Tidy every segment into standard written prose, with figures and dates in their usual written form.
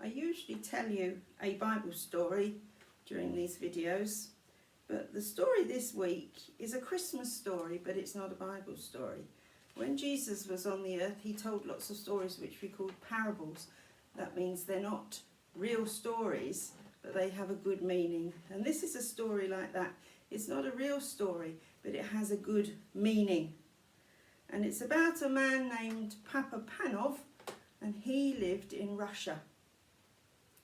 usually tell you a Bible story during these videos, but the story this week is a Christmas story, but it's not a Bible story. When Jesus was on the earth, he told lots of stories which we call parables. That means they're not real stories, but they have a good meaning. And this is a story like that. It's not a real story, but it has a good meaning. And it's about a man named Papa Panov, and he lived in Russia.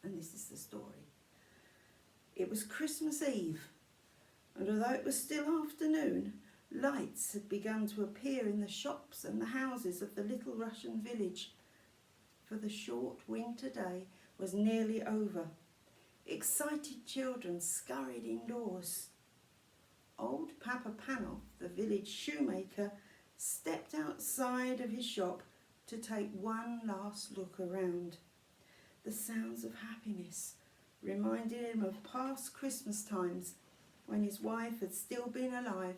And this is the story. It was Christmas Eve, and although it was still afternoon, lights had begun to appear in the shops and the houses of the little Russian village, for the short winter day was nearly over. Excited children scurried indoors. Old Papa Panov, the village shoemaker, stepped outside of his shop to take one last look around. The sounds of happiness reminded him of past Christmas times when his wife had still been alive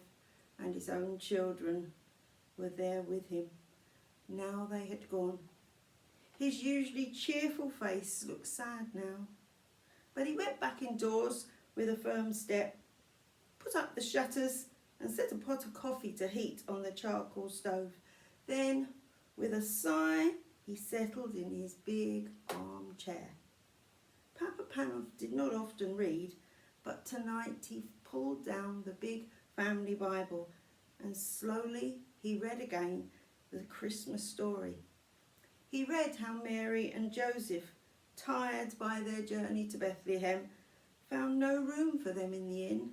and his own children were there with him. Now they had gone. His usually cheerful face looked sad now, but he went back indoors with a firm step, put up the shutters and set a pot of coffee to heat on the charcoal stove. Then, with a sigh, he settled in his big armchair. Papa Panov did not often read, but tonight he pulled down the big family Bible and slowly he read again the Christmas story. He read how Mary and Joseph, tired by their journey to Bethlehem, found no room for them in the inn,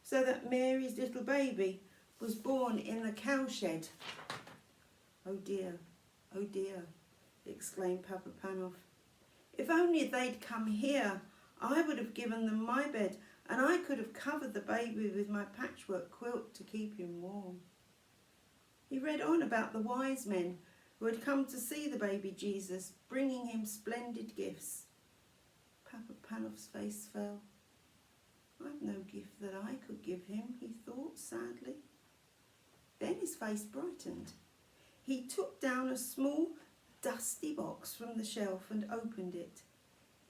so that Mary's little baby was born in the cowshed. Oh dear, exclaimed Papa Panov. If only they'd come here, I would have given them my bed, and I could have covered the baby with my patchwork quilt to keep him warm. He read on about the wise men who had come to see the baby Jesus, bringing him splendid gifts. Papa Panov's face fell. I've no gift that I could give him, he thought sadly. Then his face brightened. He took down a small, dusty box from the shelf and opened it.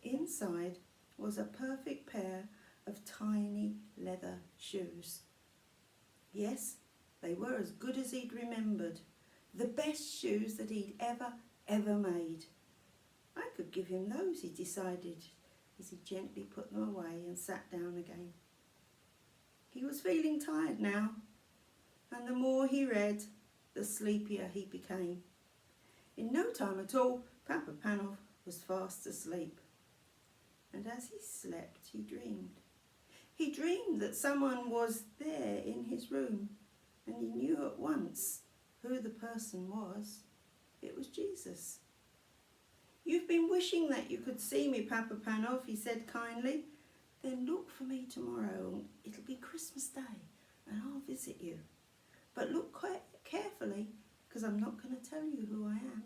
Inside was a perfect pair of tiny leather shoes. Yes, they were as good as he'd remembered. The best shoes that he'd ever made. I could give him those, he decided, as he gently put them away and sat down again. He was feeling tired now, and the more he read, the sleepier he became. In no time at all, Papa Panov was fast asleep. And as he slept, he dreamed. He dreamed that someone was there in his room, and he knew at once who the person was. It was Jesus. You've been wishing that you could see me, Papa Panov, he said kindly. Then look for me tomorrow. It'll be Christmas Day, and I'll visit you. But look quite carefully, because I'm not going to tell you who I am.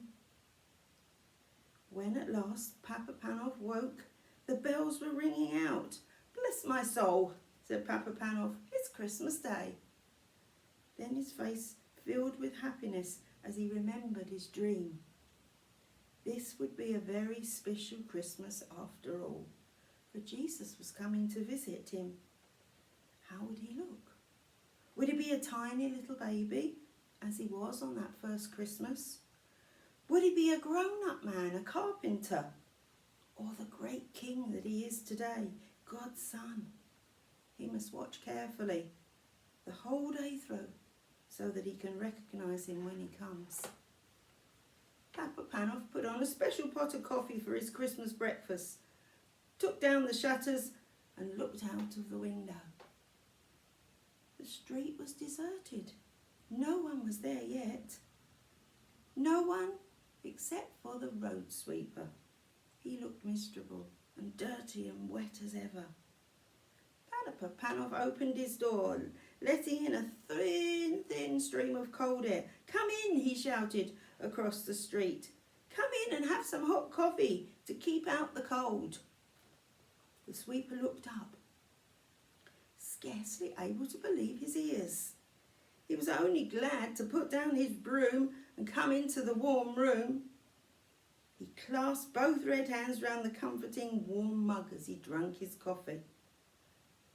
When at last Papa Panov woke, the bells were ringing out. Bless my soul, said Papa Panov, it's Christmas Day. Then his face filled with happiness as he remembered his dream. This would be a very special Christmas after all, for Jesus was coming to visit him. How would he look? Would he be a tiny little baby, as he was on that first Christmas? Would he be a grown-up man, a carpenter, or the great king that he is today, God's son? He must watch carefully the whole day through, so that he can recognise him when he comes. Papa Panov put on a special pot of coffee for his Christmas breakfast, took down the shutters and looked out of the window. The street was deserted. No one was there yet. No one except for the road sweeper. He looked miserable and dirty and wet as ever. Papa Panov opened his door, letting in a thin stream of cold air. Come in, he shouted across the street. Come in and have some hot coffee to keep out the cold. The sweeper looked up, scarcely able to believe his ears. He was only glad to put down his broom and come into the warm room. He clasped both red hands round the comforting, warm mug as he drank his coffee.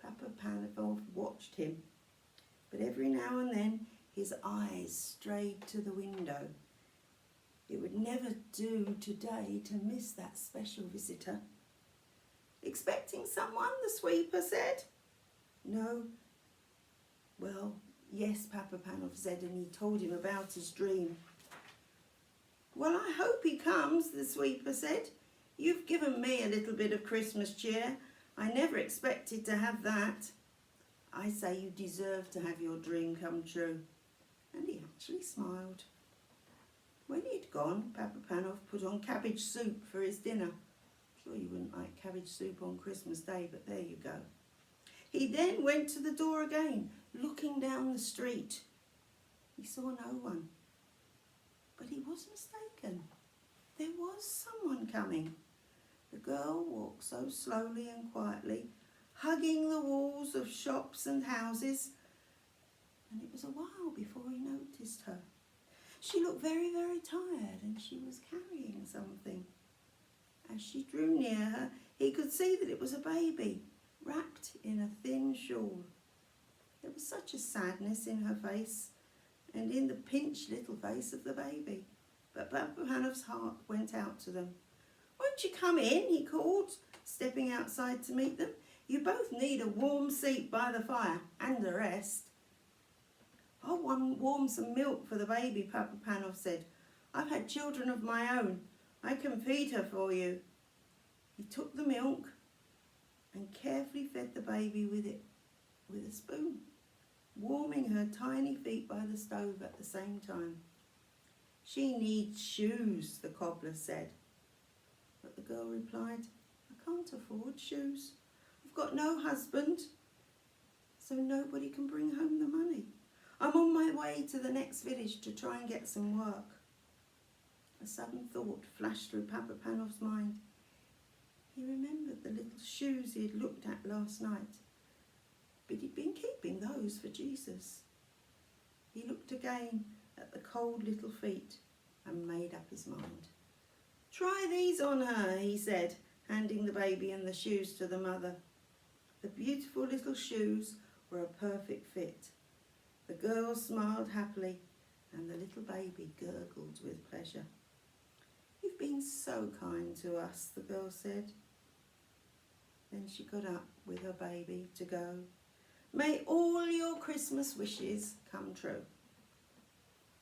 Papa Panov watched him, but every now and then his eyes strayed to the window. It would never do today to miss that special visitor. Expecting someone, the sweeper said. No. Well, yes, Papa Panov said, and he told him about his dream. Well, I hope he comes, the sweeper said. You've given me a little bit of Christmas cheer. I never expected to have that. I say you deserve to have your dream come true. And he actually smiled. When he'd gone, Papa Panov put on cabbage soup for his dinner. Sure you wouldn't like cabbage soup on Christmas Day, but there you go. He then went to the door again, looking down the street. He saw no one. But he was mistaken. There was someone coming. The girl walked so slowly and quietly, hugging the walls of shops and houses, and it was a while before he noticed her. She looked very, very tired, and she was carrying something. As she drew near her, he could see that it was a baby, wrapped in a thin shawl. There was such a sadness in her face, and in the pinched little face of the baby. But Papa Panov's heart went out to them. Won't you come in, he called, stepping outside to meet them. You both need a warm seat by the fire and a rest. I'll warm some milk for the baby, Papa Panov said. I've had children of my own. I can feed her for you. He took the milk and carefully fed the baby with it with a spoon, warming her tiny feet by the stove at the same time. She needs shoes, the cobbler said. But the girl replied, I can't afford shoes. I've got no husband, so nobody can bring home the money. I'm on my way to the next village to try and get some work. A sudden thought flashed through Papa Panov's mind. He remembered the little shoes he had looked at last night, but he'd been keeping those for Jesus. He looked again at the cold little feet and made up his mind. Try these on her, he said, handing the baby and the shoes to the mother. The beautiful little shoes were a perfect fit. The girl smiled happily, and the little baby gurgled with pleasure. You've been so kind to us, the girl said. Then she got up with her baby to go. May all your Christmas wishes come true.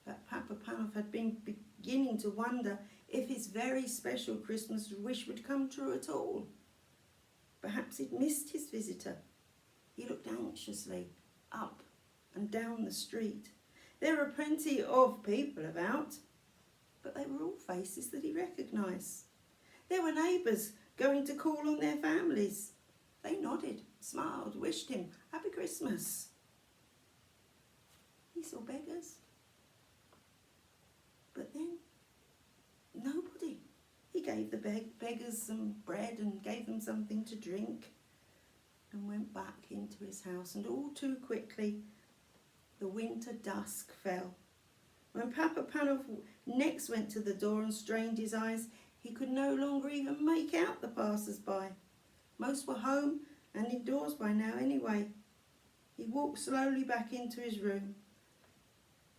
But Papa Panov had been beginning to wonder if his very special Christmas wish would come true at all. Perhaps he'd missed his visitor. He looked anxiously up and down the street. There were plenty of people about, but they were all faces that he recognised. There were neighbours going to call on their families. They nodded, smiled, wished him Happy Christmas. He saw beggars, but then nobody. He gave the beggars some bread and gave them something to drink and went back into his house, and all too quickly the winter dusk fell. When Papa Panov next went to the door and strained his eyes, he could no longer even make out the passers-by. Most were home and indoors by now anyway. He walked slowly back into his room.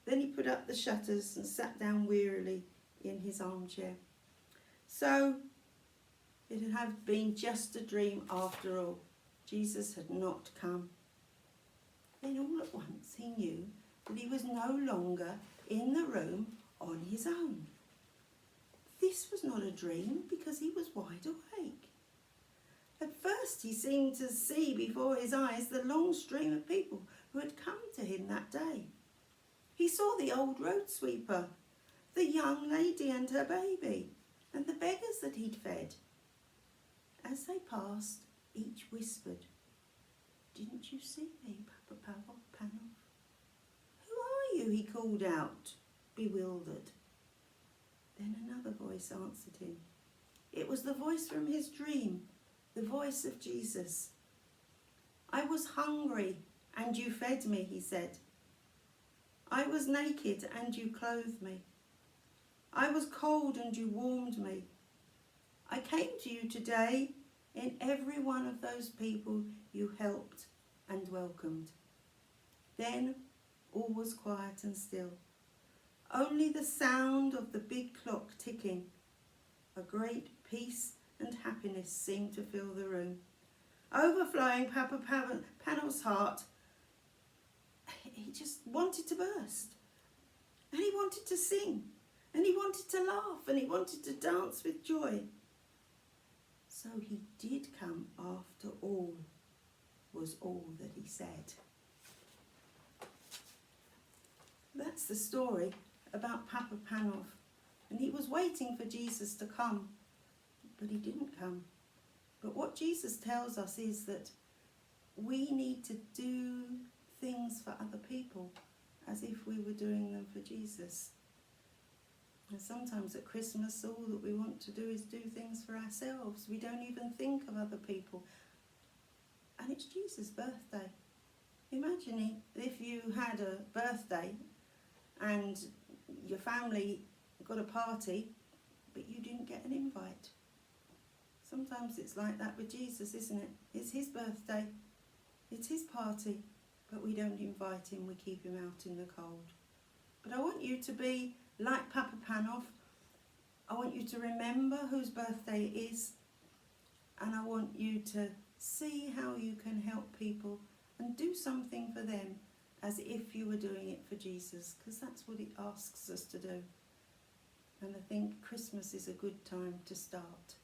Then he put up the shutters and sat down wearily in his armchair. So it had been just a dream after all. Jesus had not come. Then all at once he knew that he was no longer in the room on his own. This was not a dream because he was wide awake. At first he seemed to see before his eyes the long stream of people who had come to him that day. He saw the old road sweeper, the young lady and her baby, and the beggars that he'd fed. As they passed, each whispered, Didn't you see me, Papa Panov? Who are you? He called out, bewildered. Then another voice answered him. It was the voice from his dream, the voice of Jesus. I was hungry and you fed me, he said. I was naked and you clothed me. I was cold and you warmed me. I came to you today in every one of those people you helped and welcomed. Then all was quiet and still. Only the sound of the big clock ticking. A great peace and happiness seemed to fill the room. Overflowing Papa Panel's heart, he just wanted to burst. And he wanted to sing. And he wanted to laugh. And he wanted to dance with joy. So he did come after all, was all that he said. That's the story about Papa Panov. And he was waiting for Jesus to come, but he didn't come. But what Jesus tells us is that we need to do things for other people as if we were doing them for Jesus. And sometimes at Christmas, all that we want to do is do things for ourselves. We don't even think of other people. And it's Jesus' birthday. Imagine if you had a birthday and your family got a party, but you didn't get an invite. Sometimes it's like that with Jesus, isn't it? It's his birthday, it's his party, but we don't invite him, we keep him out in the cold. But I want you to be like Papa Panov. I want you to remember whose birthday it is, and I want you to see how you can help people and do something for them as if you were doing it for Jesus, because that's what he asks us to do. And I think Christmas is a good time to start.